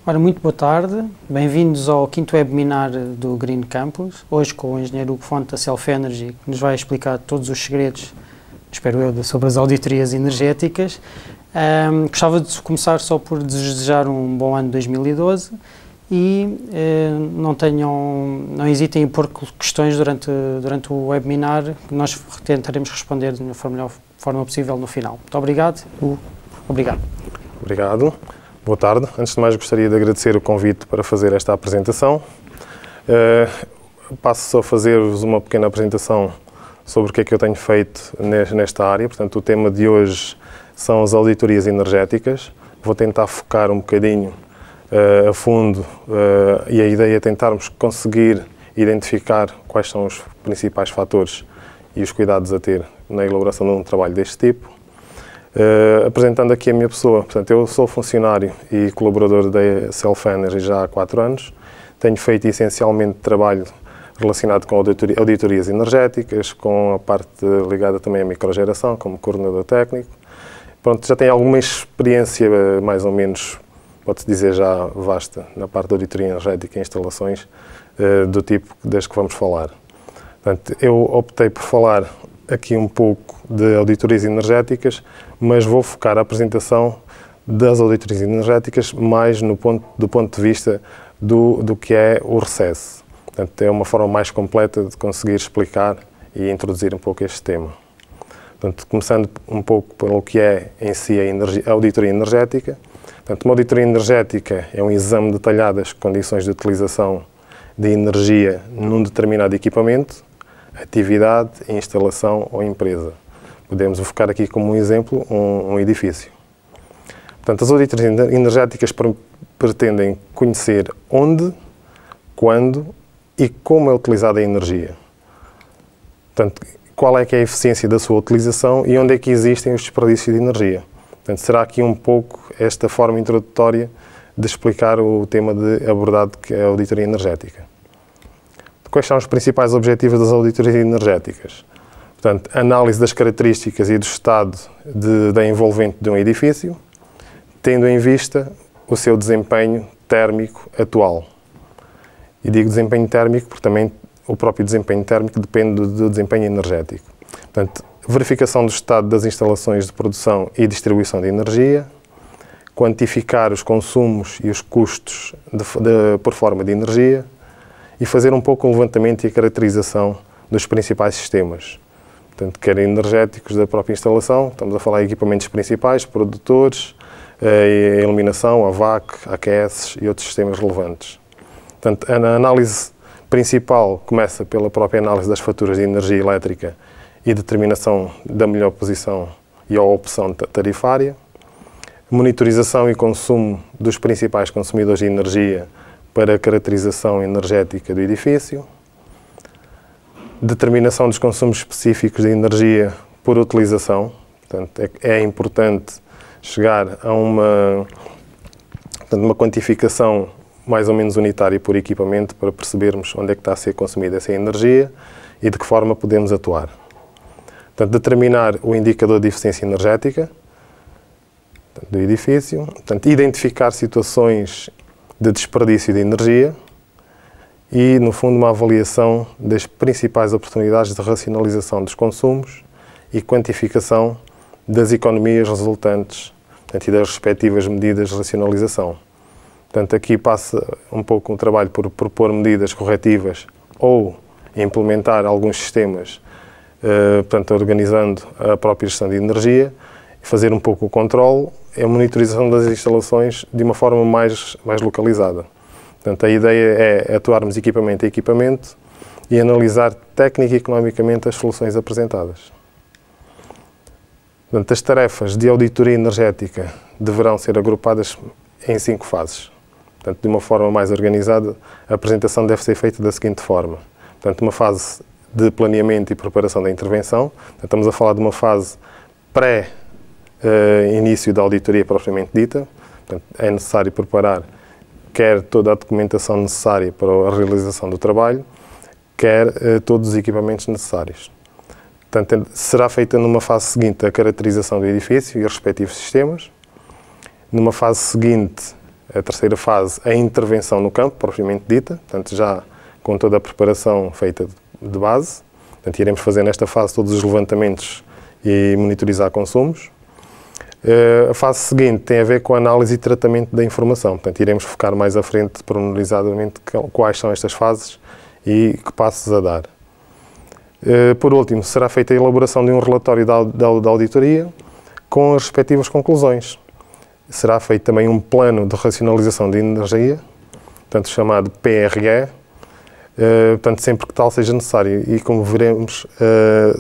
Ora, muito boa tarde, bem-vindos ao 5º webinar do Green Campus, hoje com o engenheiro Hugo Fonte da Self Energy, que nos vai explicar todos os segredos, espero eu, sobre as auditorias energéticas. Gostava de começar só por desejar um bom ano 2012 e não hesitem em pôr questões durante o webinar, que nós tentaremos responder da melhor forma possível no final. Muito obrigado, Hugo. Obrigado. Obrigado. Boa tarde. Antes de mais, gostaria de agradecer o convite para fazer esta apresentação. Passo só a fazer-vos uma pequena apresentação sobre o que é que eu tenho feito nesta área. Portanto, o tema de hoje são as auditorias energéticas. Vou tentar focar um bocadinho a fundo e a ideia é tentarmos conseguir identificar quais são os principais fatores e os cuidados a ter na elaboração de um trabalho deste tipo. Apresentando aqui a minha pessoa, portanto, eu sou funcionário e colaborador da Self Energy já há 4 anos. Tenho feito essencialmente trabalho relacionado com auditorias energéticas, com a parte ligada também à microgeração, como coordenador técnico. Pronto, já tenho alguma experiência, mais ou menos, pode-se dizer já vasta, na parte da auditoria energética e instalações do tipo das que vamos falar. Portanto, eu optei por falar aqui um pouco de auditorias energéticas, mas vou focar a apresentação das auditorias energéticas mais do ponto de vista do que é o RCES. Portanto, é uma forma mais completa de conseguir explicar e introduzir um pouco este tema. Portanto, começando um pouco pelo que é em si a auditoria energética. Portanto, uma auditoria energética é um exame detalhado das condições de utilização de energia num determinado equipamento, atividade, instalação ou empresa. Podemos focar aqui como um exemplo um edifício. Portanto, as auditorias energéticas pretendem conhecer onde, quando e como é utilizada a energia. Portanto, qual é que é a eficiência da sua utilização e onde é que existem os desperdícios de energia. Portanto, será aqui um pouco esta forma introdutória de explicar o tema abordado que é a auditoria energética. Quais são os principais objetivos das auditorias energéticas? Portanto, análise das características e do estado da envolvente de um edifício, tendo em vista o seu desempenho térmico atual. E digo desempenho térmico porque também o próprio desempenho térmico depende do desempenho energético. Portanto, verificação do estado das instalações de produção e distribuição de energia, quantificar os consumos e os custos por forma de energia, e fazer um pouco o levantamento e a caracterização dos principais sistemas. Portanto, quer energéticos da própria instalação, estamos a falar de equipamentos principais, produtores, a iluminação, a VAC, AQS e outros sistemas relevantes. Portanto, a análise principal começa pela própria análise das faturas de energia elétrica e determinação da melhor posição e a opção tarifária, monitorização e consumo dos principais consumidores de energia para a caracterização energética do edifício, determinação dos consumos específicos de energia por utilização. Portanto, é importante chegar a uma quantificação mais ou menos unitária por equipamento para percebermos onde é que está a ser consumida essa energia e de que forma podemos atuar. Portanto, determinar o indicador de eficiência energética do edifício, portanto, identificar situações de desperdício de energia e, no fundo, uma avaliação das principais oportunidades de racionalização dos consumos e quantificação das economias resultantes, portanto, e das respectivas medidas de racionalização. Portanto, aqui passa um pouco o trabalho por propor medidas corretivas ou implementar alguns sistemas, portanto, organizando a própria gestão de energia, fazer um pouco o controle e a monitorização das instalações de uma forma mais localizada. Portanto, a ideia é atuarmos equipamento a equipamento e analisar técnica e economicamente as soluções apresentadas. Portanto, as tarefas de auditoria energética deverão ser agrupadas em 5 fases. Portanto, de uma forma mais organizada, a apresentação deve ser feita da seguinte forma. Portanto, uma fase de planeamento e preparação da intervenção. Portanto, estamos a falar de uma fase início da auditoria propriamente dita. Portanto, é necessário preparar quer toda a documentação necessária para a realização do trabalho, quer todos os equipamentos necessários. Portanto, será feita numa fase seguinte a caracterização do edifício e os respectivos sistemas. Numa fase seguinte, a terceira fase, a intervenção no campo, propriamente dita, portanto já com toda a preparação feita de base. Portanto, iremos fazer nesta fase todos os levantamentos e monitorizar consumos. A fase seguinte tem a ver com a análise e tratamento da informação. Portanto, iremos focar mais à frente, pormenorizadamente, quais são estas fases e que passos a dar. Por último, será feita a elaboração de um relatório da auditoria com as respectivas conclusões. Será feito também um plano de racionalização de energia, portanto, chamado PRE, portanto, sempre que tal seja necessário. E, como veremos,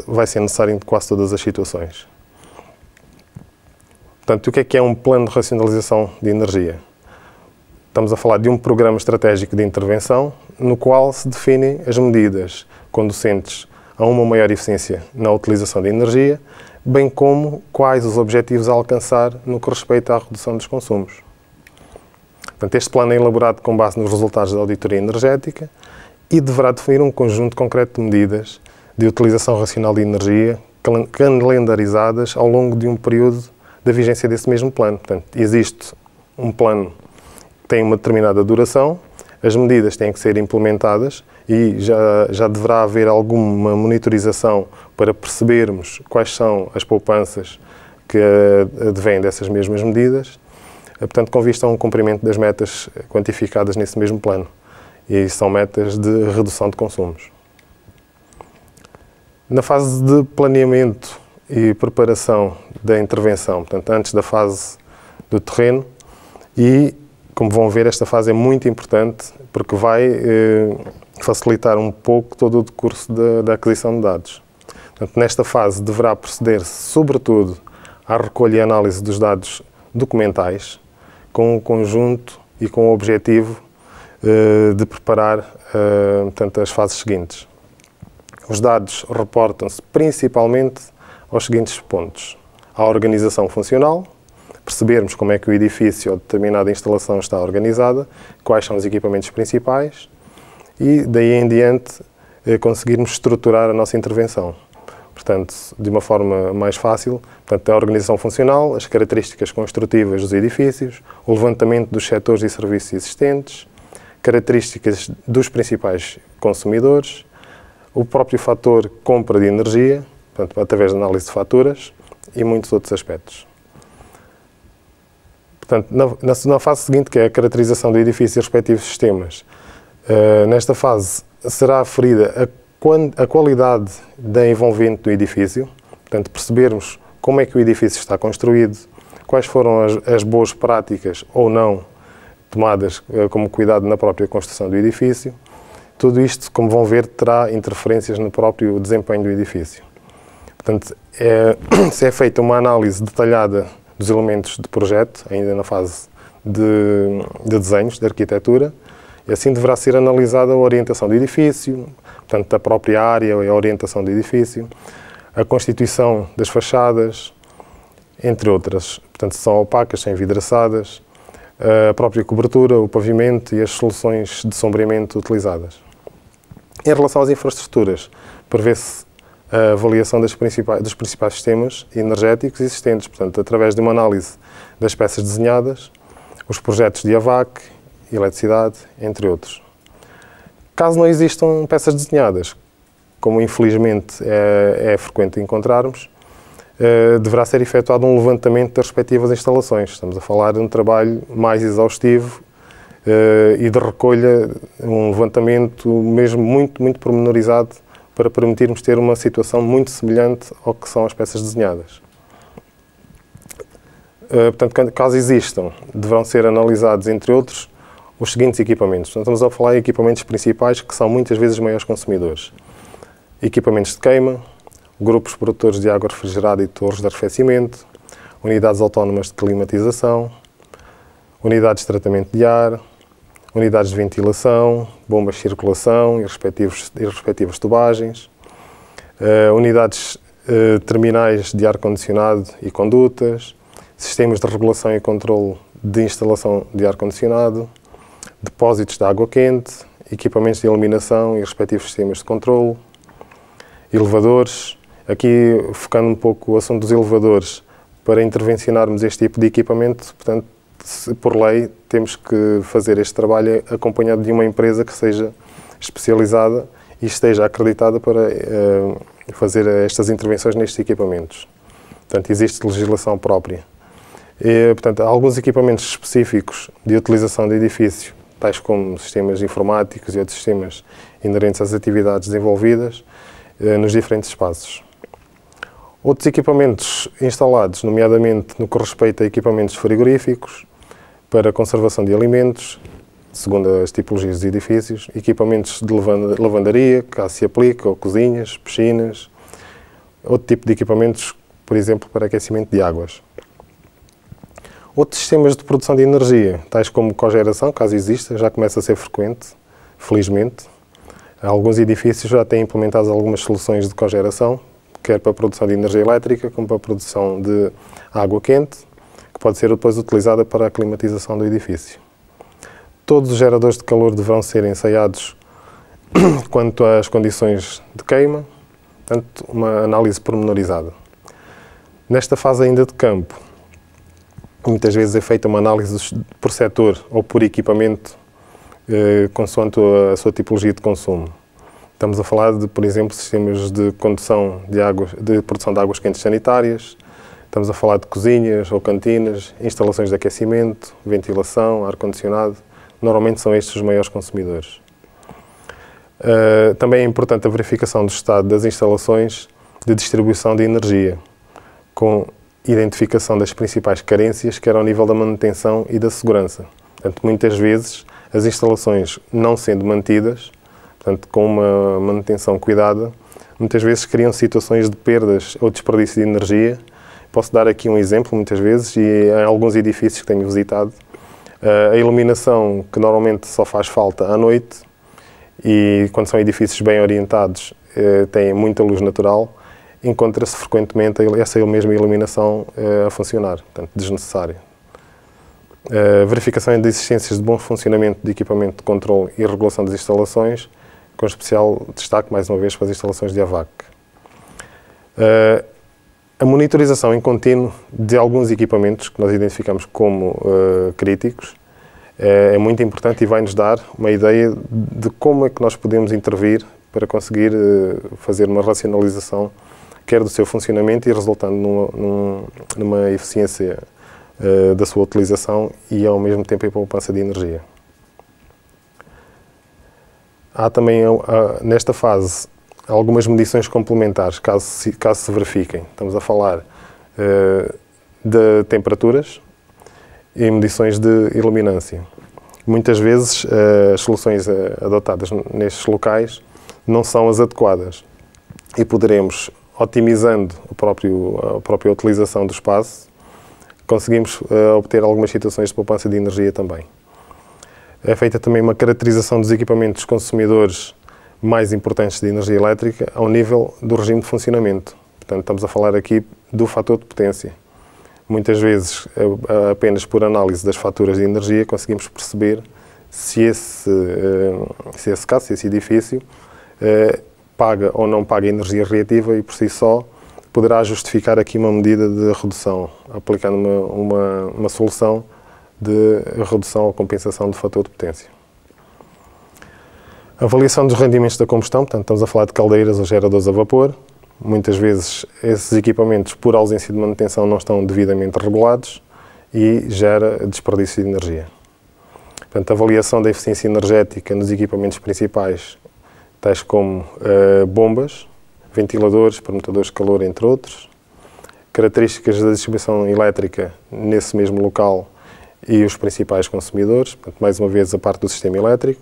vai ser necessário em quase todas as situações. Portanto, o que é um plano de racionalização de energia? Estamos a falar de um programa estratégico de intervenção no qual se definem as medidas conducentes a uma maior eficiência na utilização de energia, bem como quais os objetivos a alcançar no que respeita à redução dos consumos. Portanto, este plano é elaborado com base nos resultados da auditoria energética e deverá definir um conjunto concreto de medidas de utilização racional de energia calendarizadas ao longo de um período da vigência desse mesmo plano. Portanto, existe um plano que tem uma determinada duração, as medidas têm que ser implementadas e já deverá haver alguma monitorização para percebermos quais são as poupanças que advêm dessas mesmas medidas, portanto, com vista a um cumprimento das metas quantificadas nesse mesmo plano. E são metas de redução de consumos. Na fase de planeamento e preparação da intervenção, portanto, antes da fase do terreno, e, como vão ver, esta fase é muito importante porque vai facilitar um pouco todo o decurso da aquisição de dados. Portanto, nesta fase deverá proceder-se, sobretudo, à recolha e análise dos dados documentais, com um conjunto e com o objetivo de preparar, portanto, as fases seguintes. Os dados reportam-se principalmente aos seguintes pontos: à organização funcional, percebermos como é que o edifício ou determinada instalação está organizada, quais são os equipamentos principais e, daí em diante, conseguirmos estruturar a nossa intervenção. Portanto, de uma forma mais fácil, portanto, a organização funcional, as características construtivas dos edifícios, o levantamento dos setores e serviços existentes, características dos principais consumidores, o próprio fator compra de energia, portanto, através da análise de faturas e muitos outros aspectos. Portanto, na fase seguinte, que é a caracterização do edifício e respectivos sistemas, nesta fase será aferida a qualidade da envolvente do edifício, portanto, percebermos como é que o edifício está construído, quais foram as boas práticas ou não tomadas como cuidado na própria construção do edifício. Tudo isto, como vão ver, terá interferências no próprio desempenho do edifício. Portanto, se é feita uma análise detalhada dos elementos de projeto, ainda na fase de desenhos, de arquitetura, e assim deverá ser analisada a orientação do edifício, portanto, a própria área e a orientação do edifício, a constituição das fachadas, entre outras. Portanto, são opacas, sem vidraçadas, a própria cobertura, o pavimento e as soluções de sombreamento utilizadas. Em relação às infraestruturas, prevê-se a avaliação dos principais sistemas energéticos existentes, portanto, através de uma análise das peças desenhadas, os projetos de AVAC, eletricidade, entre outros. Caso não existam peças desenhadas, como infelizmente é frequente encontrarmos, deverá ser efetuado um levantamento das respectivas instalações. Estamos a falar de um trabalho mais exaustivo e de recolha, um levantamento mesmo muito pormenorizado para permitirmos ter uma situação muito semelhante ao que são as peças desenhadas. Portanto, caso existam, deverão ser analisados, entre outros, os seguintes equipamentos. Portanto, estamos a falar de equipamentos principais que são muitas vezes os maiores consumidores. Equipamentos de queima, grupos produtores de água refrigerada e torres de arrefecimento, unidades autónomas de climatização, unidades de tratamento de ar, unidades de ventilação, bombas de circulação e respectivas tubagens, unidades terminais de ar-condicionado e condutas, sistemas de regulação e controle de instalação de ar-condicionado, depósitos de água quente, equipamentos de iluminação e respectivos sistemas de controle, elevadores. Aqui, focando um pouco o assunto dos elevadores, para intervencionarmos este tipo de equipamento, portanto, por lei, temos que fazer este trabalho acompanhado de uma empresa que seja especializada e esteja acreditada para fazer estas intervenções nestes equipamentos. Portanto, existe legislação própria. Portanto, há alguns equipamentos específicos de utilização de edifício, tais como sistemas informáticos e outros sistemas inerentes às atividades desenvolvidas nos diferentes espaços. Outros equipamentos instalados, nomeadamente no que respeita a equipamentos frigoríficos, para conservação de alimentos, segundo as tipologias dos edifícios, equipamentos de lavandaria, que se aplica, ou cozinhas, piscinas, outro tipo de equipamentos, por exemplo, para aquecimento de águas. Outros sistemas de produção de energia, tais como cogeração, caso exista, já começa a ser frequente, felizmente. Alguns edifícios já têm implementadas algumas soluções de cogeração, quer para a produção de energia elétrica, como para a produção de água quente, que pode ser depois utilizada para a climatização do edifício. Todos os geradores de calor deverão ser ensaiados quanto às condições de queima, portanto, uma análise pormenorizada. Nesta fase ainda de campo, muitas vezes é feita uma análise por setor ou por equipamento, consoante a sua tipologia de consumo. Estamos a falar de, por exemplo, sistemas de condução de águas, de produção de águas quentes sanitárias, estamos a falar de cozinhas ou cantinas, instalações de aquecimento, ventilação, ar-condicionado. Normalmente são estes os maiores consumidores. Também é importante a verificação do estado das instalações de distribuição de energia, com identificação das principais carências, quer ao nível da manutenção e da segurança. Portanto, muitas vezes, as instalações não sendo mantidas, portanto, com uma manutenção cuidada, muitas vezes criam situações de perdas ou desperdício de energia. Posso dar aqui um exemplo, muitas vezes, e em alguns edifícios que tenho visitado, a iluminação, que normalmente só faz falta à noite, e quando são edifícios bem orientados, têm muita luz natural, encontra-se frequentemente essa mesma iluminação a funcionar, portanto, desnecessária. Verificação da existência de bom funcionamento de equipamento de controle e regulação das instalações, com especial destaque, mais uma vez, para as instalações de AVAC. A monitorização em contínuo de alguns equipamentos que nós identificamos como críticos é muito importante e vai-nos dar uma ideia de como é que nós podemos intervir para conseguir fazer uma racionalização, quer do seu funcionamento e resultando numa eficiência da sua utilização e, ao mesmo tempo, a poupança de energia. Há também, nesta fase, algumas medições complementares, caso se verifiquem. Estamos a falar de temperaturas e medições de iluminância. Muitas vezes, as soluções adotadas nestes locais não são as adequadas e poderemos, otimizando a própria utilização do espaço, conseguimos obter algumas situações de poupança de energia também. É feita também uma caracterização dos equipamentos consumidores mais importantes de energia elétrica ao nível do regime de funcionamento. Portanto, estamos a falar aqui do fator de potência. Muitas vezes, apenas por análise das faturas de energia, conseguimos perceber se esse caso, se esse edifício, paga ou não paga energia reativa e, por si só, poderá justificar aqui uma medida de redução, aplicando uma solução de redução ou compensação do fator de potência. Avaliação dos rendimentos da combustão, portanto, estamos a falar de caldeiras ou geradores a vapor. Muitas vezes, esses equipamentos, por ausência de manutenção, não estão devidamente regulados e gera desperdício de energia. Portanto, avaliação da eficiência energética nos equipamentos principais, tais como bombas, ventiladores, permutadores de calor, entre outros. Características da distribuição elétrica nesse mesmo local e os principais consumidores, portanto, mais uma vez a parte do sistema elétrico.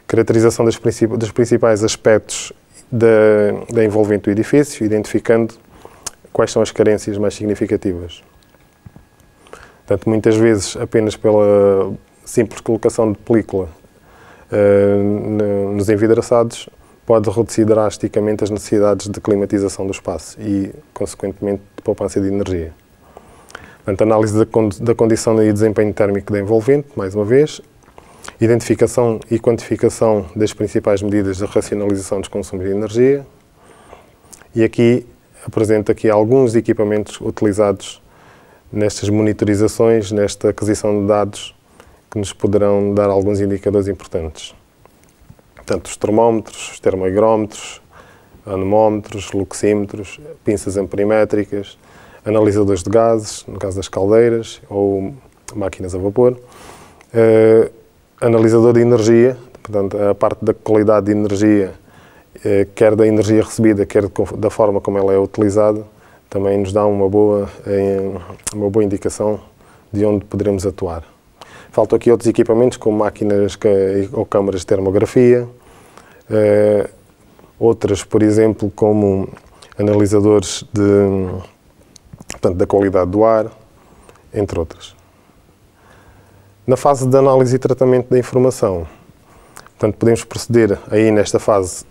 Caracterização dos principais aspectos da envolvente do edifício, identificando quais são as carências mais significativas. Portanto, muitas vezes, apenas pela simples colocação de película nos envidraçados, pode reduzir drasticamente as necessidades de climatização do espaço e, consequentemente, de poupança de energia. Portanto, análise da condição e desempenho térmico da envolvente, mais uma vez, identificação e quantificação das principais medidas de racionalização dos consumos de energia e aqui apresento alguns equipamentos utilizados nestas monitorizações, nesta aquisição de dados, que nos poderão dar alguns indicadores importantes. Portanto, os termómetros, os termoigrómetros, anemómetros, luxímetros, pinças amperimétricas, analisadores de gases, no caso das caldeiras, ou máquinas a vapor, analisador de energia, portanto, a parte da qualidade de energia, quer da energia recebida, quer da forma como ela é utilizada, também nos dá uma boa indicação de onde poderemos atuar. Faltam aqui outros equipamentos, como máquinas ou câmaras de termografia, outras, por exemplo, como analisadores da qualidade do ar, entre outras. Na fase de análise e tratamento da informação, portanto, podemos proceder aí nesta fase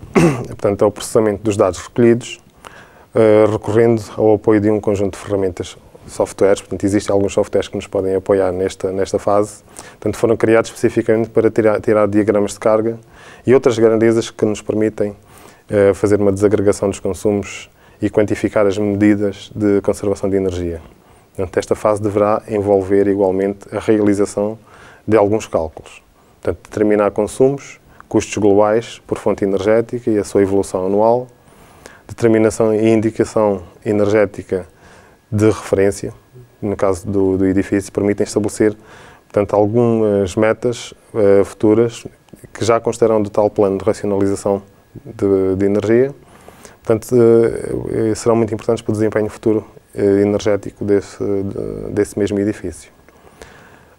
portanto, ao processamento dos dados recolhidos, recorrendo ao apoio de um conjunto de ferramentas, softwares. Portanto, existem alguns softwares que nos podem apoiar nesta fase. Portanto, foram criados especificamente para tirar diagramas de carga e outras grandezas que nos permitem fazer uma desagregação dos consumos e quantificar as medidas de conservação de energia. Portanto, esta fase deverá envolver igualmente a realização de alguns cálculos. Portanto, determinar consumos, custos globais por fonte energética e a sua evolução anual, determinação e indicação energética de referência, no caso do edifício, permitem estabelecer, portanto, algumas metas futuras que já constarão do tal plano de racionalização de energia. Portanto, serão muito importantes para o desempenho futuro energético desse mesmo edifício.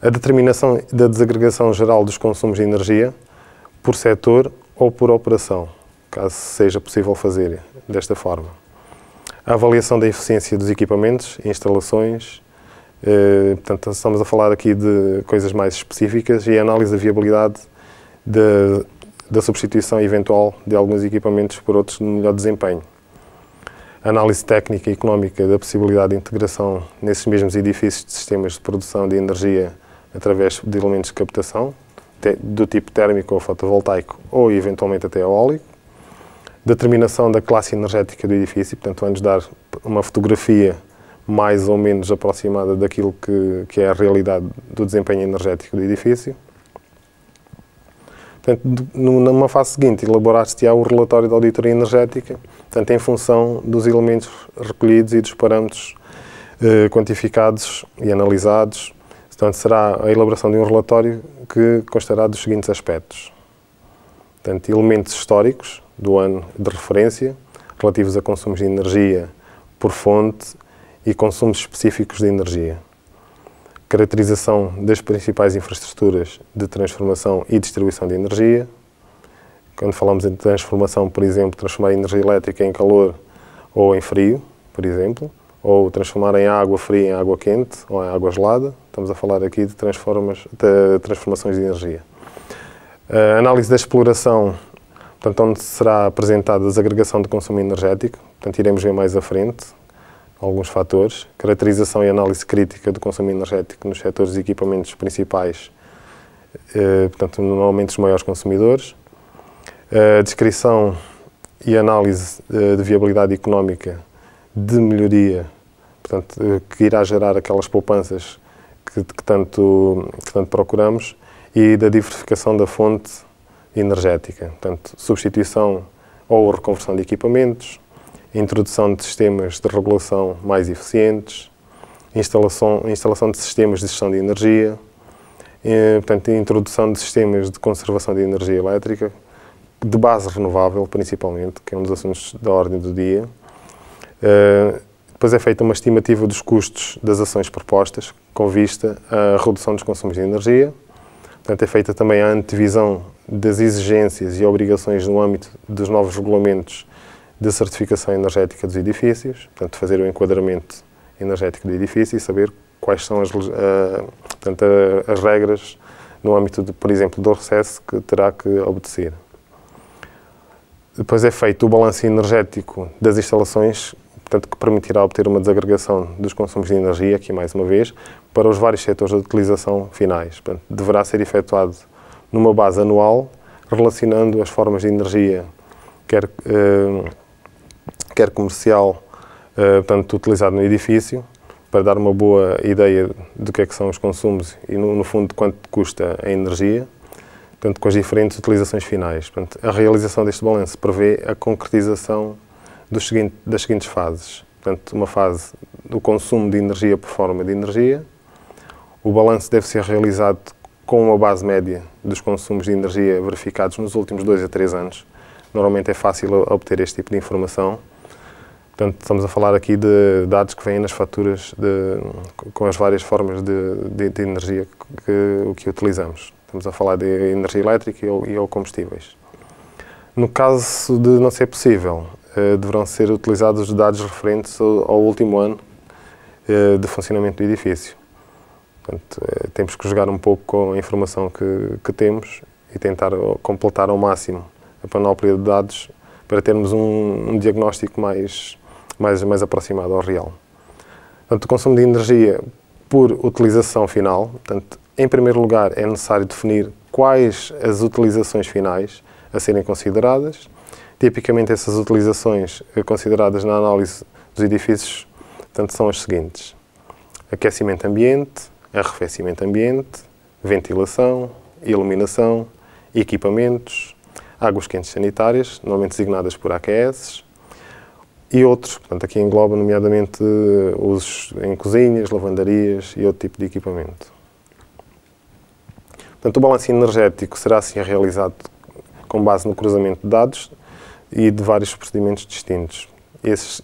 A determinação da desagregação geral dos consumos de energia por setor ou por operação, caso seja possível fazer desta forma. A avaliação da eficiência dos equipamentos, instalações, portanto, estamos a falar aqui de coisas mais específicas, e a análise da viabilidade da substituição eventual de alguns equipamentos por outros de melhor desempenho. A análise técnica e económica da possibilidade de integração nesses mesmos edifícios de sistemas de produção de energia através de elementos de captação, do tipo térmico ou fotovoltaico, ou eventualmente até eólico. Determinação da classe energética do edifício, portanto, vai-nos dar uma fotografia mais ou menos aproximada daquilo que é a realidade do desempenho energético do edifício. Portanto, numa fase seguinte, elaborar-se-á o relatório de auditoria energética, portanto, em função dos elementos recolhidos e dos parâmetros quantificados e analisados. Portanto, será a elaboração de um relatório que constará dos seguintes aspectos. Portanto, elementos históricos do ano de referência, relativos a consumos de energia por fonte e consumos específicos de energia. Caracterização das principais infraestruturas de transformação e distribuição de energia. Quando falamos em transformação, por exemplo, transformar a energia elétrica em calor ou em frio, por exemplo, ou transformar em água fria em água quente ou em água gelada. Estamos a falar aqui de transformações de energia. A análise da exploração, portanto, onde será apresentada a desagregação de consumo energético, portanto, iremos ver mais à frente alguns fatores. Caracterização e análise crítica do consumo energético nos setores e equipamentos principais, portanto, normalmente os maiores consumidores. Descrição e análise de viabilidade económica de melhoria, portanto, que irá gerar aquelas poupanças que tanto procuramos, e da diversificação da fonte energética, portanto, substituição ou reconversão de equipamentos, introdução de sistemas de regulação mais eficientes, instalação de sistemas de gestão de energia, portanto, introdução de sistemas de conservação de energia elétrica, de base renovável, principalmente, que é um dos assuntos da ordem do dia. Depois é feita uma estimativa dos custos das ações propostas, com vista à redução dos consumos de energia. Portanto, é feita também a antevisão das exigências e obrigações no âmbito dos novos regulamentos de certificação energética dos edifícios, portanto, fazer o enquadramento energético do edifício e saber quais são as regras no âmbito, por exemplo, do RCES que terá que obedecer. Depois é feito o balanço energético das instalações, portanto, que permitirá obter uma desagregação dos consumos de energia, aqui mais uma vez, para os vários setores de utilização finais. Portanto, deverá ser efetuado numa base anual, relacionando as formas de energia, quer comercial, portanto, utilizado no edifício, para dar uma boa ideia do que é que são os consumos e, no fundo, quanto custa a energia, portanto, com as diferentes utilizações finais. Portanto, a realização deste balanço prevê a concretização das seguintes fases. Portanto, uma fase do consumo de energia por forma de energia. O balanço deve ser realizado com uma base média dos consumos de energia verificados nos últimos 2 a 3 anos. Normalmente é fácil obter este tipo de informação. Portanto, estamos a falar aqui de dados que vêm nas faturas com as várias formas de energia que utilizamos. Estamos a falar de energia elétrica ou combustíveis. No caso de não ser possível, deverão ser utilizados os dados referentes ao último ano de funcionamento do edifício. Portanto, temos que jogar um pouco com a informação que temos e tentar completar ao máximo a panóplia de dados para termos um diagnóstico mais aproximado ao real. Portanto, o consumo de energia por utilização final, portanto, em primeiro lugar é necessário definir quais as utilizações finais a serem consideradas. Tipicamente essas utilizações consideradas na análise dos edifícios, portanto, são as seguintes: aquecimento ambiente, arrefecimento ambiente, ventilação, iluminação, equipamentos, águas quentes sanitárias, normalmente designadas por AQS, e outros. Portanto, aqui engloba nomeadamente usos em cozinhas, lavandarias e outro tipo de equipamento. Portanto, o balanço energético será assim realizado com base no cruzamento de dados e de vários procedimentos distintos. Esses,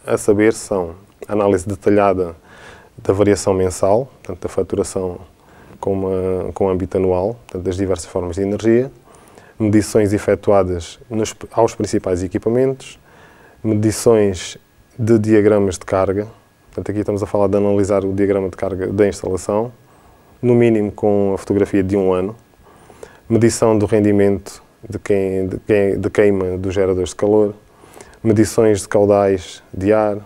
a saber, são a análise detalhada da variação mensal, portanto, da faturação com âmbito anual, portanto, das diversas formas de energia, medições efetuadas aos principais equipamentos, medições de diagramas de carga. Portanto, aqui estamos a falar de analisar o diagrama de carga da instalação, no mínimo com a fotografia de 1 ano, medição do rendimento de queima dos geradores de calor, medições de caudais de ar,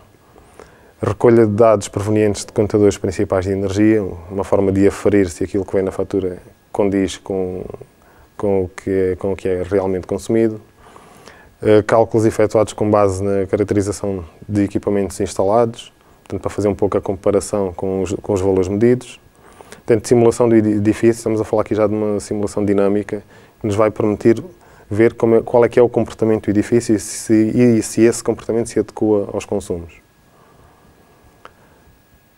recolha de dados provenientes de contadores principais de energia, uma forma de aferir se aquilo que vem na fatura condiz com o que é realmente consumido, cálculos efetuados com base na caracterização de equipamentos instalados, portanto, para fazer um pouco a comparação com os valores medidos. Portanto, simulação do edifício, estamos a falar aqui já de uma simulação dinâmica que nos vai permitir ver qual é que é o comportamento do edifício e se esse comportamento se adequa aos consumos.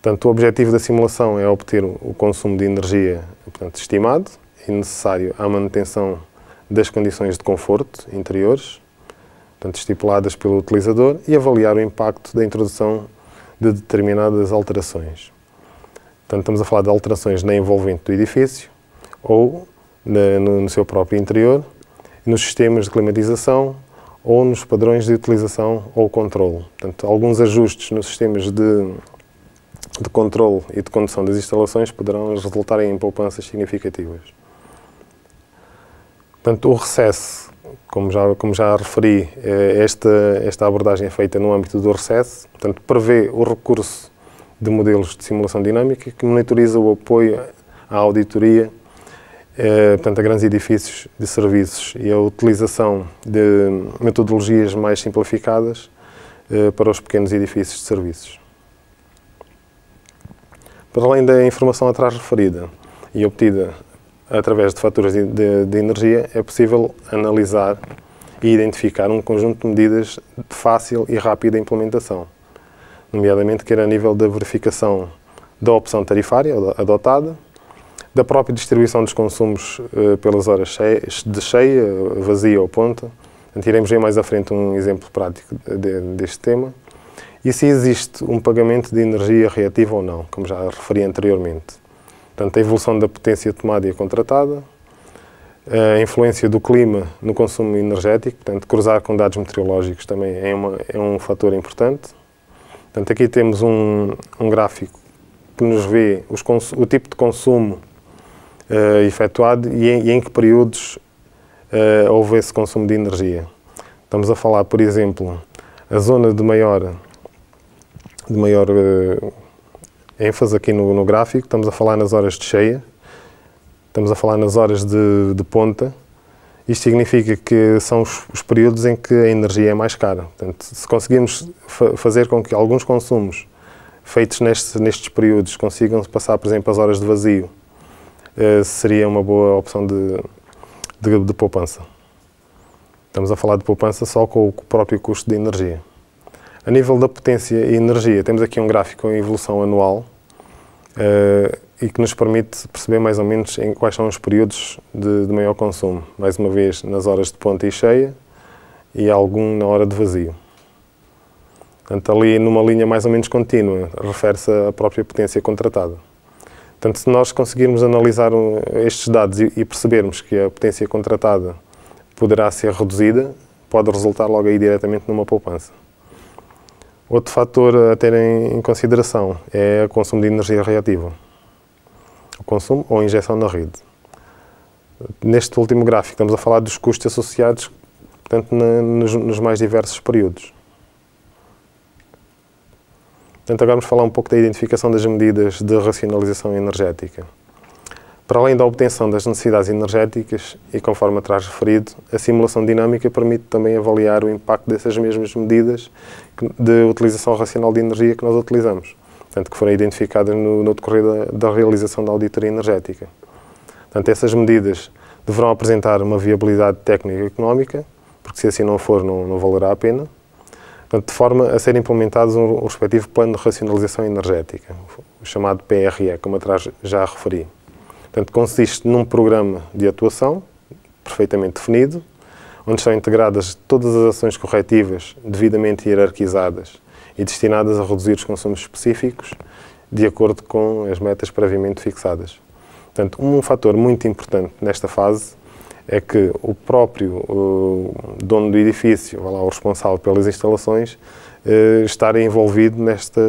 Portanto, o objetivo da simulação é obter o consumo de energia, portanto, estimado e necessário à manutenção das condições de conforto interiores, portanto, estipuladas pelo utilizador, e avaliar o impacto da introdução de determinadas alterações. Portanto, estamos a falar de alterações na envolvente do edifício ou no seu próprio interior, nos sistemas de climatização ou nos padrões de utilização ou controle. Portanto, alguns ajustes nos sistemas de controle e de condução das instalações poderão resultar em poupanças significativas. Portanto, o RCESS, como já referi, esta abordagem é feita no âmbito do RCESS, portanto, prevê o recurso de modelos de simulação dinâmica que monitoriza o apoio à auditoria, portanto, a grandes edifícios de serviços e a utilização de metodologias mais simplificadas para os pequenos edifícios de serviços. Para além da informação atrás referida e obtida através de faturas de energia, é possível analisar e identificar um conjunto de medidas de fácil e rápida implementação, nomeadamente quer a nível da verificação da opção tarifária adotada, da própria distribuição dos consumos pelas horas de cheia, vazia ou ponta. Iremos ver mais à frente um exemplo prático deste tema. E se existe um pagamento de energia reativa ou não, como já referi anteriormente. Portanto, a evolução da potência tomada e contratada, a influência do clima no consumo energético, portanto, cruzar com dados meteorológicos também é um fator importante. Portanto, aqui temos um gráfico que nos vê o tipo de consumo efetuado e em que períodos houve esse consumo de energia. Estamos a falar, por exemplo, a zona de maior ênfase aqui no gráfico, estamos a falar nas horas de cheia, estamos a falar nas horas de ponta. Isto significa que são os períodos em que a energia é mais cara. Portanto, se conseguirmos fazer com que alguns consumos feitos nestes períodos consigam passar, por exemplo, as horas de vazio, seria uma boa opção de poupança. Estamos a falar de poupança só com o próprio custo de energia. A nível da potência e energia, temos aqui um gráfico em evolução anual e que nos permite perceber mais ou menos em quais são os períodos de maior consumo. Mais uma vez, nas horas de ponta e cheia e algum na hora de vazio. Portanto, ali numa linha mais ou menos contínua, refere-se à própria potência contratada. Portanto, se nós conseguirmos analisar estes dados e percebermos que a potência contratada poderá ser reduzida, pode resultar logo aí diretamente numa poupança. Outro fator a ter em consideração é o consumo de energia reativa. O consumo ou a injeção na rede. Neste último gráfico estamos a falar dos custos associados, portanto, nos mais diversos períodos. Portanto, agora vamos falar um pouco da identificação das medidas de racionalização energética. Para além da obtenção das necessidades energéticas, e conforme atrás referido, a simulação dinâmica permite também avaliar o impacto dessas mesmas medidas de utilização racional de energia que nós utilizamos, portanto, que foram identificadas no decorrer da realização da auditoria energética. Portanto, essas medidas deverão apresentar uma viabilidade técnica e económica, porque se assim não for, não valerá a pena, portanto, de forma a ser implementados o respectivo plano de racionalização energética, o chamado PRE, como atrás já referi. Portanto, consiste num programa de atuação perfeitamente definido, onde estão integradas todas as ações corretivas devidamente hierarquizadas e destinadas a reduzir os consumos específicos de acordo com as metas previamente fixadas. Portanto, um fator muito importante nesta fase é que o próprio dono do edifício, o responsável pelas instalações, estar envolvido neste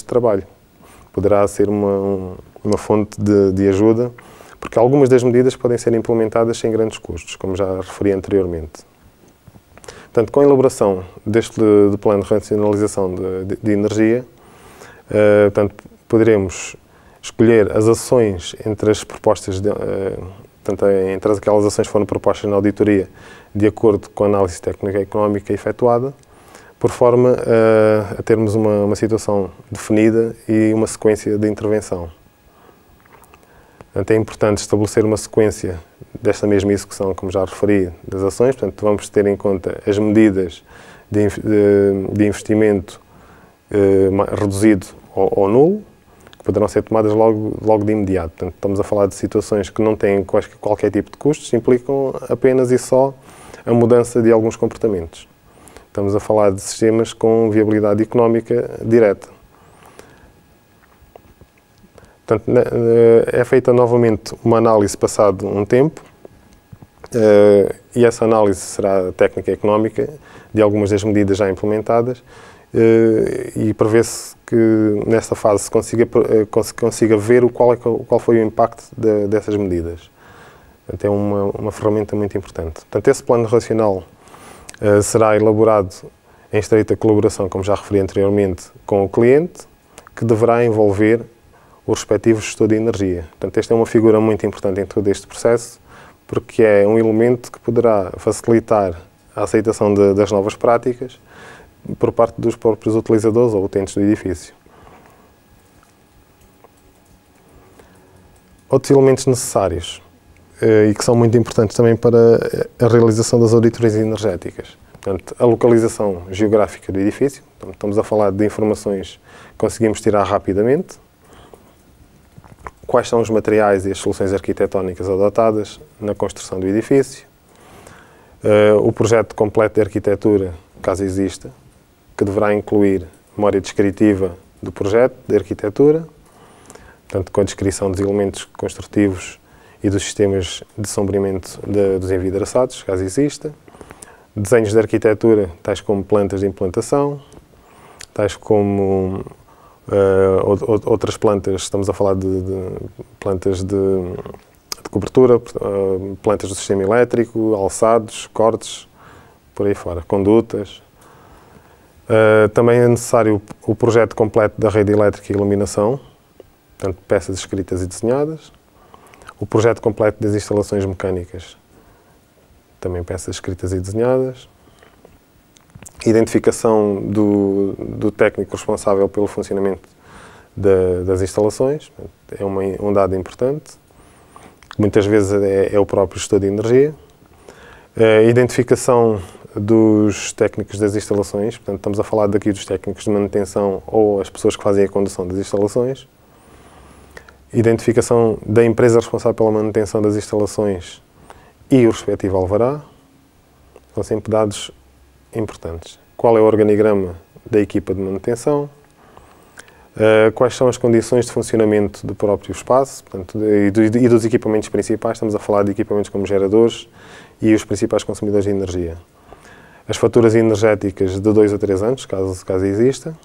trabalho. Poderá ser uma fonte de ajuda, porque algumas das medidas podem ser implementadas sem grandes custos, como já referi anteriormente. Portanto, com a elaboração deste plano de racionalização de energia, portanto, poderemos escolher as ações entre as propostas, portanto, entre aquelas ações que foram propostas na auditoria, de acordo com a análise técnica e económica efetuada, por forma a termos uma situação definida e uma sequência de intervenção. Portanto, é importante estabelecer uma sequência desta mesma execução, como já referi, das ações. Portanto, vamos ter em conta as medidas de investimento reduzido ou nulo, que poderão ser tomadas logo de imediato. Portanto, estamos a falar de situações que não têm qualquer tipo de custos, implicam apenas e só a mudança de alguns comportamentos. Estamos a falar de sistemas com viabilidade económica direta. Portanto, é feita novamente uma análise passado um tempo e essa análise será técnica e económica de algumas das medidas já implementadas e prevê-se que nesta fase se consiga ver qual foi o impacto dessas medidas. Portanto, é uma ferramenta muito importante. Portanto, esse plano racional será elaborado em estreita colaboração, como já referi anteriormente, com o cliente, que deverá envolver o respectivo gestor de energia. Portanto, esta é uma figura muito importante em todo este processo, porque é um elemento que poderá facilitar a aceitação das novas práticas por parte dos próprios utilizadores ou utentes do edifício. Outros elementos necessários e que são muito importantes também para a realização das auditorias energéticas. Portanto, a localização geográfica do edifício. Portanto, estamos a falar de informações que conseguimos tirar rapidamente. Quais são os materiais e as soluções arquitetónicas adotadas na construção do edifício. O projeto completo de arquitetura, caso exista, que deverá incluir memória descritiva do projeto de arquitetura, portanto, com a descrição dos elementos construtivos e dos sistemas de sombreamento dos envidraçados, caso exista. Desenhos de arquitetura, tais como plantas de implantação, tais como outras plantas, estamos a falar de plantas de cobertura, plantas do sistema elétrico, alçados, cortes, por aí fora, condutas. Também é necessário o projeto completo da rede elétrica e iluminação, portanto, peças escritas e desenhadas. O projeto completo das instalações mecânicas, também peças escritas e desenhadas. Identificação do técnico responsável pelo funcionamento das instalações, é um dado importante, muitas vezes é o próprio gestor de energia. Identificação dos técnicos das instalações, portanto estamos a falar daqui dos técnicos de manutenção ou as pessoas que fazem a condução das instalações. Identificação da empresa responsável pela manutenção das instalações e o respectivo alvará. São sempre dados importantes. Qual é o organigrama da equipa de manutenção? Quais são as condições de funcionamento do próprio espaço, portanto, e dos equipamentos principais? Estamos a falar de equipamentos como geradores e os principais consumidores de energia. As faturas energéticas de 2 a 3 anos, caso exista.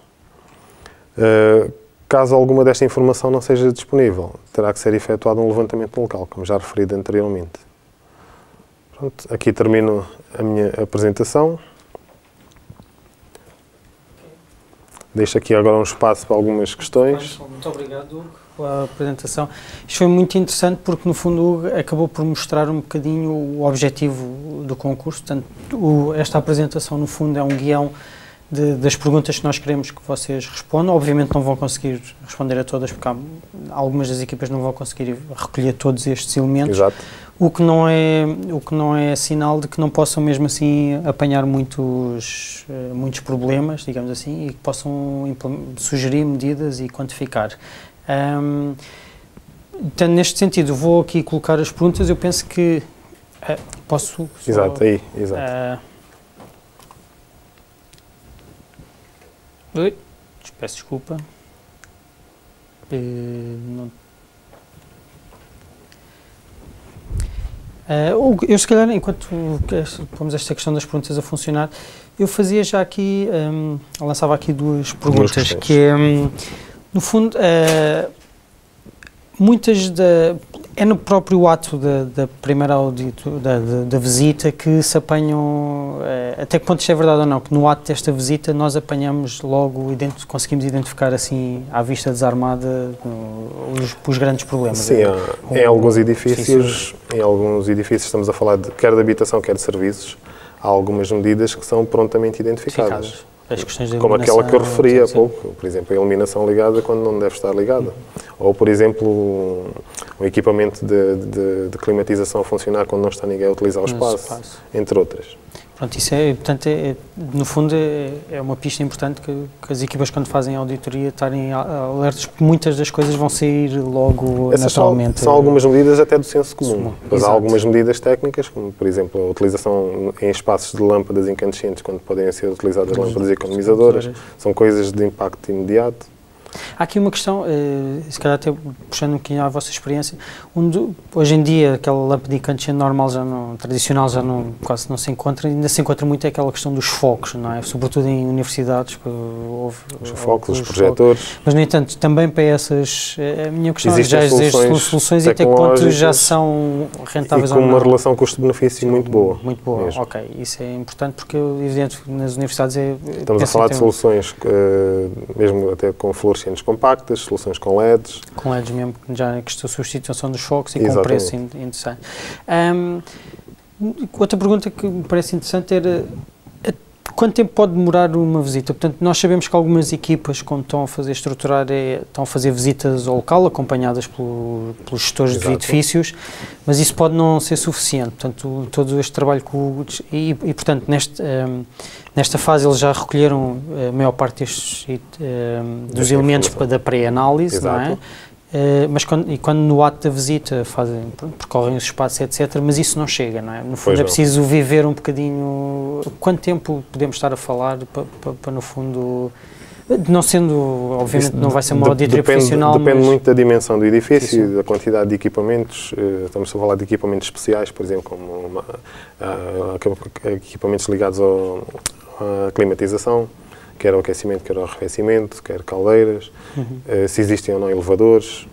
Caso alguma desta informação não seja disponível, terá que ser efetuado um levantamento local, como já referido anteriormente. Pronto, aqui termino a minha apresentação. Deixo aqui agora um espaço para algumas questões. Muito obrigado, Hugo, pela apresentação. Isto foi muito interessante porque, no fundo, Hugo acabou por mostrar um bocadinho o objetivo do concurso. Portanto, esta apresentação, no fundo, é um guião das perguntas que nós queremos que vocês respondam. Obviamente não vão conseguir responder a todas, porque algumas das equipas não vão conseguir recolher todos estes elementos. Exato. O que não é sinal de que não possam mesmo assim apanhar muitos problemas, digamos assim, e que possam sugerir medidas e quantificar. Então, neste sentido, vou aqui colocar as perguntas. Eu penso que posso... Exato, aí, exato. Oi, peço desculpa. Não... eu, se calhar, enquanto pomos esta questão das perguntas a funcionar, eu fazia já aqui, lançava aqui duas perguntas, que é, no fundo, é no próprio ato da primeira audito, da visita, que se apanham, até que ponto isto é verdade ou não, que no ato desta visita nós apanhamos logo, conseguimos identificar assim, à vista desarmada, os grandes problemas. Sim, em alguns edifícios estamos a falar quer de habitação, quer de serviços, há algumas medidas que são prontamente identificadas. As questões de como aquela que eu referi há pouco, por exemplo, a iluminação ligada quando não deve estar ligada. Ou, por exemplo, um equipamento de climatização a funcionar quando não está ninguém a utilizar o espaço, entre outras. Pronto, isso portanto, no fundo, é uma pista importante que as equipas, quando fazem a auditoria, estarem alertas, porque muitas das coisas vão sair logo naturalmente. São algumas medidas até do senso comum, mas há algumas medidas técnicas, como, por exemplo, a utilização em espaços de lâmpadas incandescentes, quando podem ser utilizadas lâmpadas economizadoras, são coisas de impacto imediato. Há aqui uma questão, se calhar até puxando um bocadinho à vossa experiência, onde hoje em dia aquela lâmpada incandescente normal, tradicional, quase não se encontra, ainda se encontra muito aquela questão dos focos, não é? Sobretudo em universidades. Os focos, os projetores. Focos. Mas, no entanto, também para essas, a minha questão é, já existem soluções e até quanto já são rentáveis ou não? E com uma relação custo-benefício muito boa. Muito boa, mesmo. Ok. Isso é importante porque, evidente, nas universidades estamos a falar de soluções, mesmo até com fluorescentes compactas, soluções com LEDs. Com LEDs mesmo, já que a substituição dos focos e com um preço interessante. Outra pergunta que me parece interessante era quanto tempo pode demorar uma visita? Portanto, nós sabemos que algumas equipas, quando estão a fazer estruturar, estão a fazer visitas ao local, acompanhadas pelos gestores de edifícios, mas isso pode não ser suficiente. Portanto, todo este trabalho que o... E portanto, nesta fase eles já recolheram a maior parte dos elementos da pré-análise, não é? Mas quando no ato da visita percorrem os espaços, etc., mas isso não chega, não é? No fundo é preciso viver um bocadinho... Quanto tempo podemos estar a falar para no fundo... Não sendo, obviamente, não vai ser uma auditoria profissional, depende muito da dimensão do edifício, da quantidade de equipamentos. Estamos a falar de equipamentos especiais, por exemplo, como equipamentos ligados à climatização, quer ao aquecimento, quer ao arrefecimento, quer caldeiras, se existem ou não elevadores,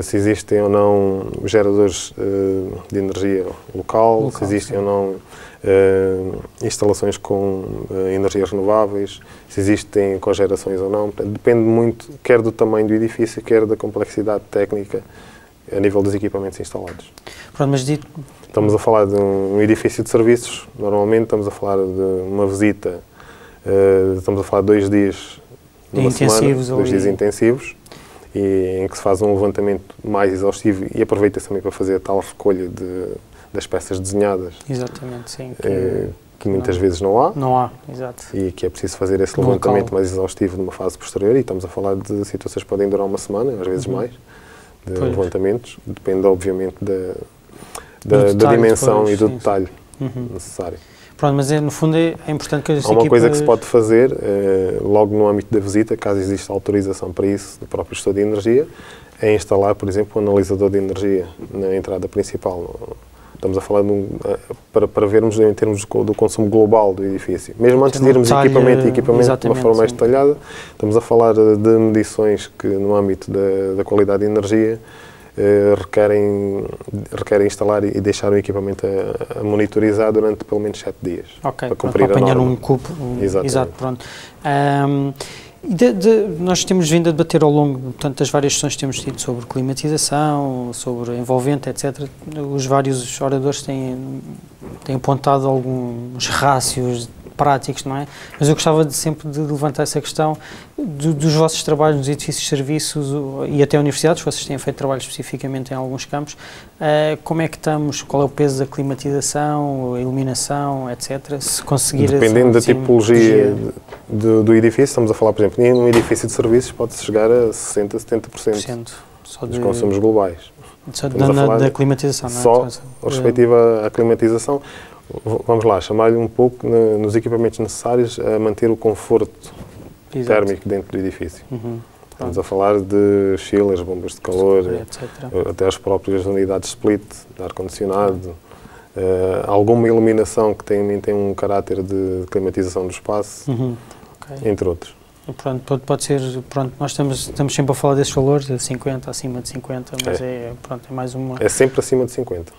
se existem ou não geradores de energia local, se existem ou não instalações com energias renováveis, se existem cogerações ou não. Depende muito, quer do tamanho do edifício, quer da complexidade técnica a nível dos equipamentos instalados. Pronto, mas estamos a falar de um edifício de serviços, normalmente estamos a falar de uma visita Estamos a falar de 2 dias numa semana, 2 dias intensivos, e em que se faz um levantamento mais exaustivo e aproveita-se também para fazer a tal recolha das peças desenhadas. Exatamente, sim. Que muitas vezes não há. Não há, exato. E que é preciso fazer esse levantamento mais exaustivo numa fase posterior, e estamos a falar de situações que podem durar uma semana, às vezes mais, de levantamentos, depende obviamente da dimensão e do detalhe necessário. Pronto, mas no fundo é importante que as equipas... Há uma coisa que se pode fazer, logo no âmbito da visita, caso exista autorização para isso do próprio gestor de energia, é instalar, por exemplo, um analisador de energia na entrada principal. Estamos a falar para vermos em termos do consumo global do edifício. Mesmo antes de irmos equipamento de uma forma mais detalhada, estamos a falar de medições que, no âmbito da qualidade de energia, requerem instalar e deixar o equipamento a monitorizar durante pelo menos 7 dias. Ok, para cumprir para apanhar a norma. um cubo. Exato, pronto. Nós temos vindo a debater ao longo das várias sessões que temos tido sobre climatização, sobre envolvente, etc. Os vários oradores têm apontado alguns rácios práticos, não é? Mas eu gostava sempre de levantar essa questão dos vossos trabalhos nos edifícios de serviços e até universidades, vocês têm feito trabalho especificamente em alguns campos. Como é que estamos? Qual é o peso da climatização, a iluminação, etc.? Se conseguir... Dependendo da tipologia do edifício, estamos a falar, por exemplo, num edifício de serviços pode-se chegar a 60%, 70% dos consumos globais. Só da climatização, não é? Só respectiva à climatização. Vamos lá, chamar-lhe um pouco nos equipamentos necessários a manter o conforto térmico dentro do edifício. Estamos a falar de chillers, bombas de calor, até as próprias unidades split, de ar-condicionado, alguma iluminação que tem um caráter de climatização do espaço, entre outros. Pode ser, nós estamos sempre a falar desses valores, de 50, acima de 50, mas é mais uma... É sempre acima de 50.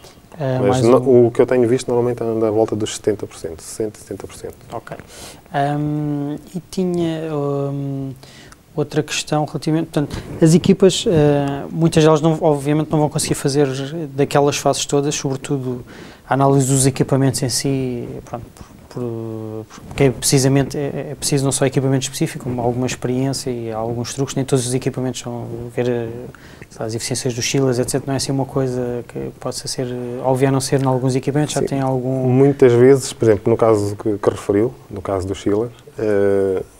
Mas o que eu tenho visto normalmente anda à volta dos 70%, 60%, 70%. Ok. E tinha outra questão relativamente... Portanto, as equipas, muitas delas obviamente não vão conseguir fazer daquelas fases todas, sobretudo a análise dos equipamentos em si, porque precisamente é preciso não só equipamento específico, como alguma experiência e alguns truques. Nem todos os equipamentos vão ver as eficiências dos chillers, etc. Não é assim uma coisa que possa ser óbvia a não ser em alguns equipamentos. Sim. Já tem algum... Muitas vezes, por exemplo, no caso que referiu, no caso do chiller,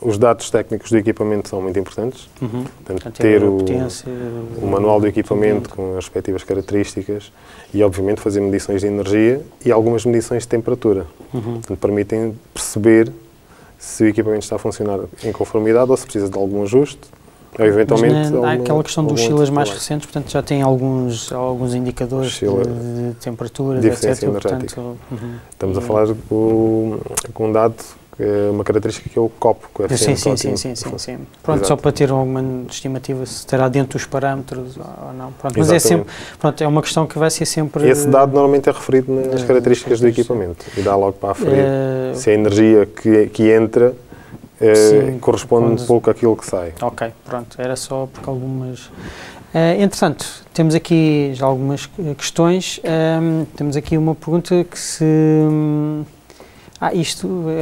os dados técnicos do equipamento são muito importantes. Portanto, ter o manual do equipamento com as respectivas características e, obviamente, fazer medições de energia e algumas medições de temperatura. Portanto, permitem perceber se o equipamento está a funcionar em conformidade ou se precisa de algum ajuste. Ou eventualmente há aquela questão dos chillers mais recentes, portanto já tem alguns indicadores de temperatura, de eficiência energética. Estamos a falar com um dado, uma característica que é o COP, que é sim. Pronto, só para ter alguma estimativa se estará dentro dos parâmetros ou não. Pronto, mas é sempre, é uma questão que vai ser sempre... Esse dado normalmente é referido nas características do equipamento e dá logo para aferir se a energia que entra corresponde um pouco àquilo que sai. Ok, pronto, era só porque algumas... entretanto, temos aqui já algumas questões. Temos aqui uma pergunta que se...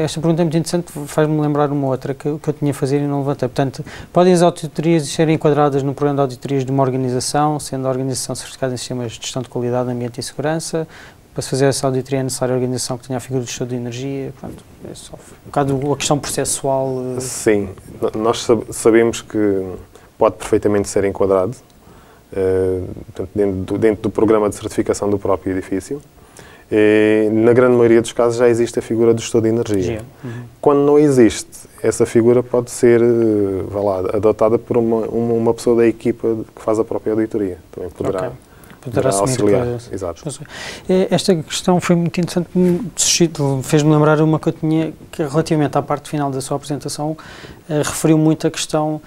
esta pergunta é muito interessante, faz-me lembrar uma outra que eu tinha a fazer e não levantei. Portanto, podem as auditorias serem enquadradas no programa de auditorias de uma organização, sendo a organização certificada em sistemas de gestão de qualidade, ambiente e segurança? Para se fazer essa auditoria é necessária a organização que tenha a figura de gestor de energia? Pronto, é só um bocado a questão processual. Sim, nós sabemos que pode perfeitamente ser enquadrado dentro do programa de certificação do próprio edifício. E, na grande maioria dos casos já existe a figura do gestor de energia. Quando não existe, essa figura pode ser adotada por uma pessoa da equipa que faz a própria auditoria. Também poderá auxiliar. Exato. Esta questão foi muito interessante, fez-me lembrar uma que eu tinha, que relativamente à parte final da sua apresentação, referiu muito a questão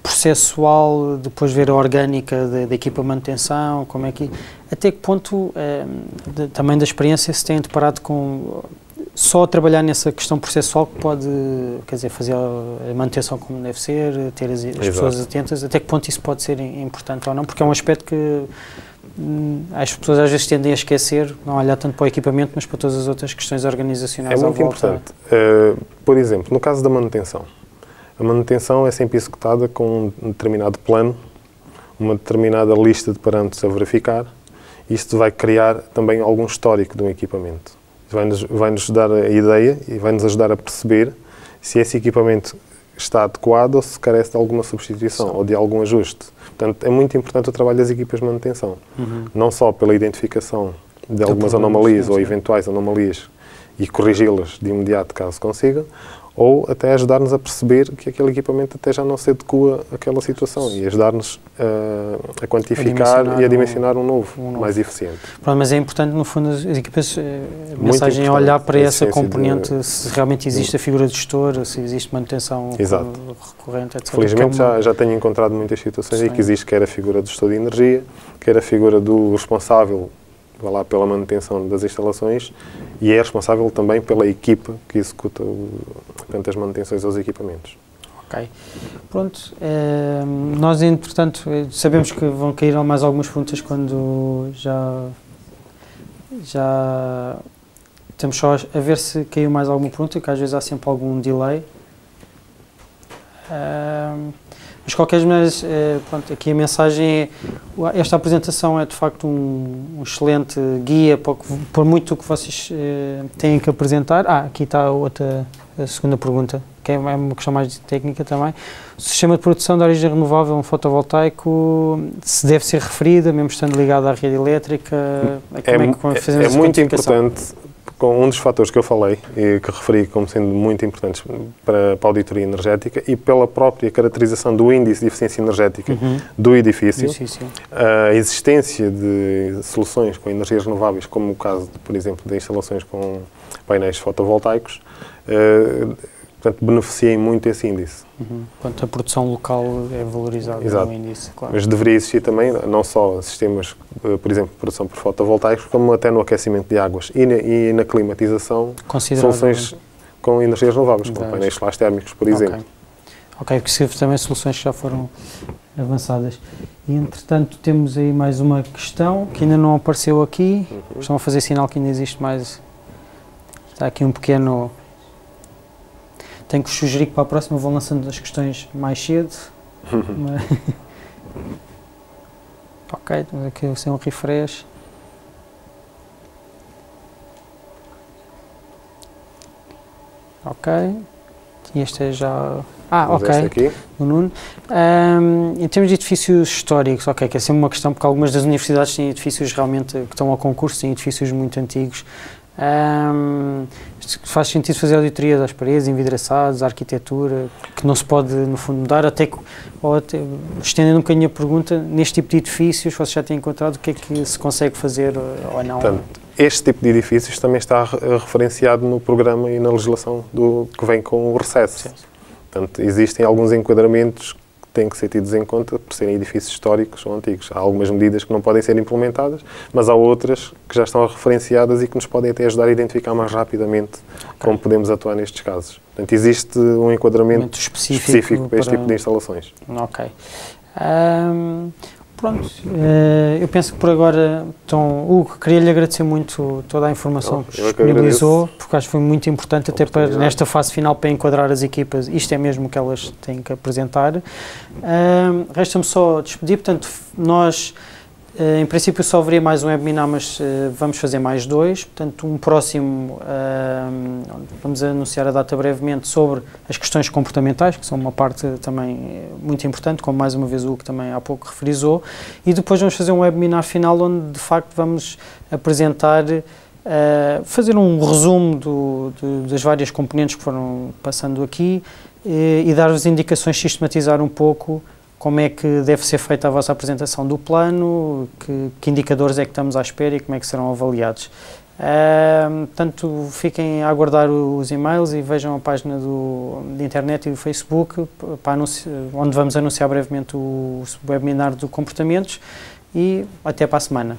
processual, depois ver a orgânica da equipa de manutenção, como é que... Até que ponto, também da experiência, se tem deparado com... Só trabalhar nessa questão processual que pode, quer dizer, fazer a manutenção como deve ser, ter as pessoas atentas, até que ponto isso pode ser importante ou não, porque é um aspecto que as pessoas às vezes tendem a esquecer, não olhar tanto para o equipamento, mas para todas as outras questões organizacionais. É muito importante. Por exemplo, no caso da manutenção, a manutenção é sempre executada com um determinado plano, uma determinada lista de parâmetros a verificar. Isto vai criar também algum histórico do equipamento. Vai-nos dar a ideia e vai-nos ajudar a perceber se esse equipamento está adequado ou se carece de alguma substituição ou de algum ajuste. Portanto, é muito importante o trabalho das equipas de manutenção. Não só pela identificação de algumas anomalias ou eventuais anomalias e corrigi-las de imediato caso consiga, ou até ajudar-nos a perceber que aquele equipamento até já não se adequa àquela situação e ajudar-nos a quantificar e a dimensionar um novo, mais eficiente. Pronto, mas é importante, no fundo, as equipas, a mensagem é olhar para essa componente, se realmente existe a figura de gestor, se existe manutenção recorrente, etc. Felizmente já tenho encontrado muitas situações em que existe quer a figura do gestor de energia, quer a figura do responsável pela manutenção das instalações e é responsável também pela equipa que executa as manutenções aos equipamentos. Ok. Pronto. Nós, entretanto, sabemos que vão cair mais algumas perguntas quando já estamos só a ver se caiu mais alguma pergunta, que às vezes há sempre algum delay. Mas, de qualquer maneira, pronto, aqui a mensagem é, esta apresentação é de facto um excelente guia por muito que vocês têm que apresentar. Aqui está a segunda pergunta, que é uma questão mais técnica também. O sistema de produção de origem renovável, um fotovoltaico, se deve ser referida, mesmo estando ligado à rede elétrica? É muito importante. Um dos fatores que eu falei e que referi como sendo muito importantes para a auditoria energética e pela própria caracterização do índice de eficiência energética do edifício, a existência de soluções com energias renováveis, como o caso, por exemplo, de instalações com painéis fotovoltaicos, portanto, beneficiem muito esse índice. Portanto, a produção local é valorizada no índice, claro. Mas deveria existir também, não só sistemas, por exemplo, de produção por fotovoltaicos, como até no aquecimento de águas e na climatização, soluções com energias renováveis, como painéis solares térmicos, por exemplo. Ok, porque serve também soluções que já foram avançadas. E, entretanto, temos aí mais uma questão que ainda não apareceu aqui. Estão a fazer sinal que ainda existe mais. Está aqui um pequeno... Tenho que sugerir que para a próxima vou lançando as questões mais cedo. Ok, temos aqui um refresh. Ok. E este é já... ok. O Nuno. Em termos de edifícios históricos, ok, que é sempre uma questão, porque algumas das universidades têm edifícios realmente que estão a concurso, têm edifícios muito antigos. Faz sentido fazer auditorias às paredes, envidraçados, a arquitetura, que não se pode, no fundo, mudar, até estendendo um bocadinho a pergunta, neste tipo de edifícios, vocês já têm encontrado o que é que se consegue fazer ou não? Portanto, este tipo de edifícios também está referenciado no programa e na legislação que vem com o recesso. Portanto, existem alguns enquadramentos que têm que ser tidos em conta por serem edifícios históricos ou antigos. Há algumas medidas que não podem ser implementadas, mas há outras que já estão referenciadas e que nos podem até ajudar a identificar mais rapidamente como podemos atuar nestes casos. Portanto, existe um enquadramento específico para este tipo de instalações. Ok. Pronto, eu penso que por agora, então, Hugo, queria-lhe agradecer muito toda a informação que disponibilizou, porque acho que foi muito importante até para, nesta fase final, para enquadrar as equipas, isto é mesmo o que elas têm que apresentar. Resta-me só despedir, portanto, nós, em princípio, só haveria mais um webinar, mas vamos fazer mais dois, portanto, um próximo, vamos anunciar a data brevemente, sobre as questões comportamentais, que são uma parte também muito importante, como mais uma vez o Hugo também há pouco referizou, e depois vamos fazer um webinar final onde, de facto, vamos apresentar, fazer um resumo das várias componentes que foram passando aqui e dar-vos indicações, sistematizar um pouco como é que deve ser feita a vossa apresentação do plano, que indicadores é que estamos à espera e como é que serão avaliados. Portanto, fiquem a aguardar os e-mails e vejam a página de internet e do Facebook, onde vamos anunciar brevemente o webinar do comportamentos, e até para a semana.